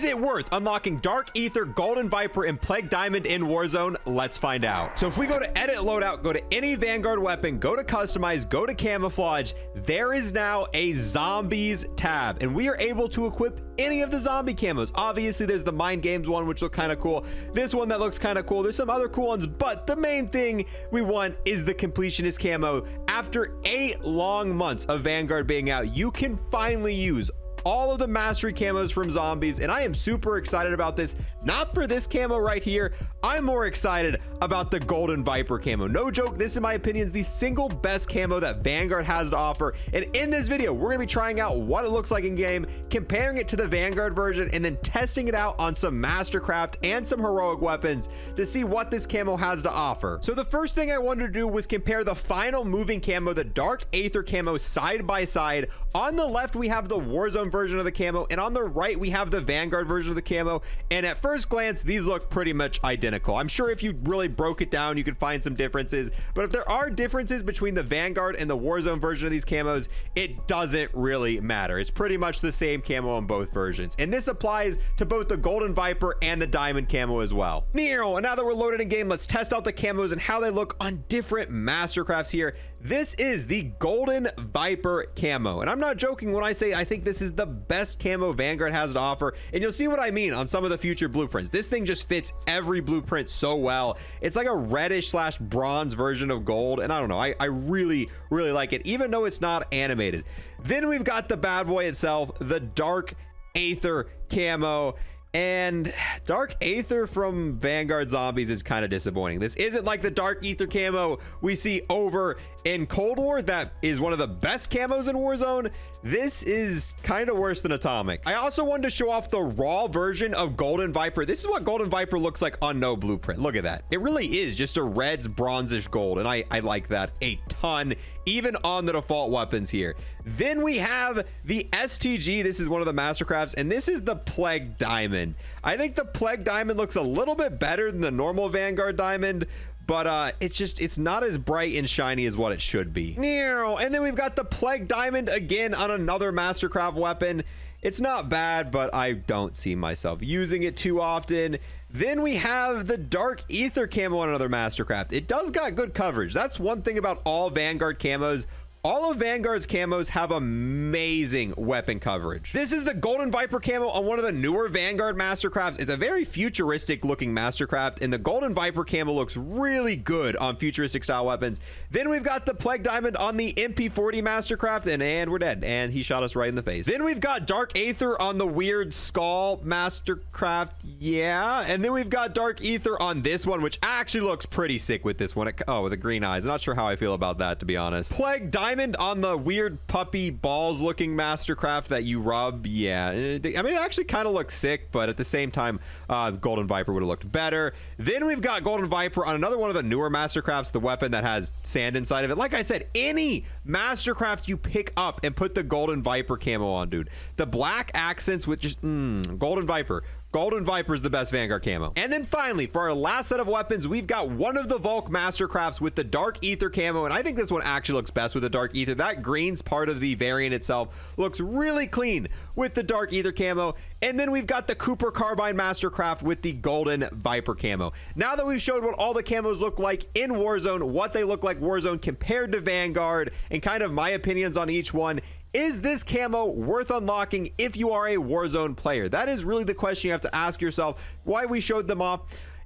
Is it worth unlocking Dark Aether, Golden Viper, and Plague Diamond in Warzone? Let's find out. So if we go to edit loadout, go to any Vanguard weapon, go to customize, go to camouflage, there is now a zombies tab, and we are able to equip any of the zombie camos. Obviously, there's the Mind Games one, which look kind of cool. This one that looks kind of cool. There's some other cool ones, but the main thing we want is the completionist camo. After 8 long months of Vanguard being out, you can finally use all of the mastery camos from zombies, and I am super excited about this. Not for this camo right here, I'm more excited about the Golden Viper camo. No joke, this in my opinion is the single best camo that Vanguard has to offer, and in this video we're gonna be trying out what it looks like in game, comparing it to the Vanguard version, and then testing it out on some mastercraft and some heroic weapons to see what this camo has to offer. So the first thing I wanted to do was compare the final moving camo, the Dark Aether camo, side by side. On the left we have the Warzone version of the camo, and on the right we have the Vanguard version of the camo, and at first glance these look pretty much identical. I'm sure if you really broke it down you could find some differences, but if there are differences between the Vanguard and the Warzone version of these camos, it doesn't really matter. It's pretty much the same camo on both versions, and this applies to both the Golden Viper and the Diamond camo as well. And now that we're loaded in game, let's test out the camos and how they look on different mastercrafts here. This is the Golden Viper camo, and I'm not joking when I say I think this is the best camo Vanguard has to offer, and you'll see what I mean on some of the future blueprints. This thing just fits every blueprint so well. It's like a reddish / bronze version of gold, and I don't know, I really like it, even though it's not animated. Then we've got the bad boy itself, the Dark Aether camo. And Dark Aether from Vanguard Zombies is kind of disappointing. This isn't like the Dark Aether camo we see over in Cold War that is one of the best camos in Warzone. This is kind of worse than Atomic. I also wanted to show off the raw version of Golden Viper. This is what Golden Viper looks like on no blueprint. Look at that. It really is just a reds bronzish gold, and I like that a ton, even on the default weapons here. Then we have the STG. This is one of the mastercrafts, and this is the Plague Diamond. I think the Plague Diamond looks a little bit better than the normal Vanguard Diamond, but it's not as bright and shiny as what it should be. And then we've got the Plague Diamond again on another mastercraft weapon. It's not bad, but I don't see myself using it too often. Then we have the Dark Aether camo on another mastercraft. It does got good coverage. That's one thing about all Vanguard camos. All of Vanguard's camos have amazing weapon coverage. This is the Golden Viper camo on one of the newer Vanguard mastercrafts. It's a very futuristic looking mastercraft, and the Golden Viper camo looks really good on futuristic style weapons. Then we've got the Plague Diamond on the MP40 mastercraft, and we're dead, and he shot us right in the face. Then we've got Dark Aether on the weird skull mastercraft, yeah, and then we've got Dark Aether on this one, which actually looks pretty sick with this one. Oh, with the green eyes. I'm not sure how I feel about that, to be honest. Plague Diamond on the weird puppy balls looking mastercraft that you rub, yeah, I mean, it actually kind of looks sick, but at the same time Golden Viper would have looked better. Then we've got Golden Viper on another one of the newer mastercrafts, the weapon that has sand inside of it. Like I said, any mastercraft you pick up and put the Golden Viper camo on, dude, the black accents with just Golden Viper. Golden Viper is the best Vanguard camo. And then finally, for our last set of weapons, we've got one of the Volk mastercrafts with the Dark Aether camo, and I think this one actually looks best with the Dark Aether. That green's part of the variant itself looks really clean with the Dark Aether camo. And then we've got the Cooper Carbine mastercraft with the Golden Viper camo. Now that we've showed what all the camos look like in Warzone, what they look like Warzone compared to Vanguard, and kind of my opinions on each one, is this camo worth unlocking if you are a Warzone player? That is really the question you have to ask yourself, why we showed them off.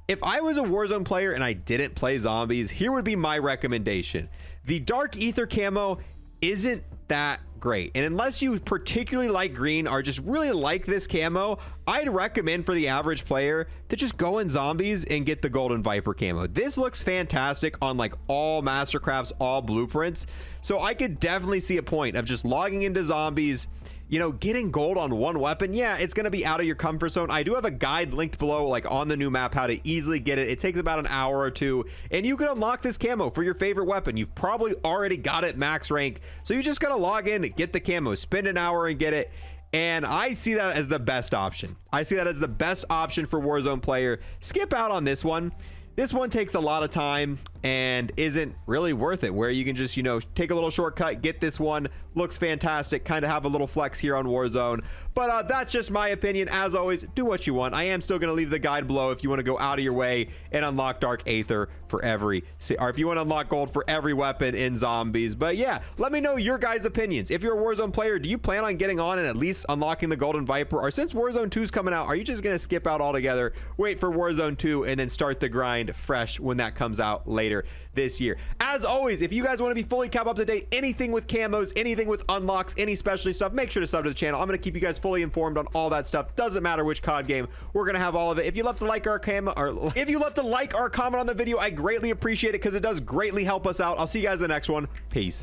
If I was a Warzone player and I didn't play zombies, here would be my recommendation. The Dark Aether camo isn't that great, and unless you particularly like green or just really like this camo, I'd recommend for the average player to just go in zombies and get the Golden Viper camo. This looks fantastic on like all mastercrafts, all blueprints, so I could definitely see a point of just logging into zombies, you know, getting gold on one weapon. Yeah, it's going to be out of your comfort zone. I do have a guide linked below, like on the new map, how to easily get it. It takes about an hour or two, and you can unlock this camo for your favorite weapon. You've probably already got it max rank, so you just got to log in, get the camo, spend an hour and get it. And I see that as the best option. I see that as the best option for Warzone player. Skip out on this one. This one takes a lot of time and isn't really worth it, where you can just, you know, take a little shortcut, get this one. Looks fantastic, kind of have a little flex here on Warzone. But that's just my opinion. As always, do what you want. I am still going to leave the guide below if you want to go out of your way and unlock Dark Aether for or if you want to unlock gold for every weapon in zombies. But yeah, let me know your guys' opinions. If you're a Warzone player, do you plan on getting on and at least unlocking the Golden Viper? Or since Warzone 2 is coming out, are you just going to skip out altogether, wait for Warzone 2, and then start the grind fresh when that comes out later this year? As always, if you guys want to be fully cap up to date, anything with camos, anything with unlocks, any specialty stuff, make sure to sub to the channel. I'm going to keep you guys fully informed on all that stuff. Doesn't matter which COD game, we're going to have all of it. If you love to like our comment on the video, I greatly appreciate it because it does greatly help us out. I'll see you guys in the next one. Peace.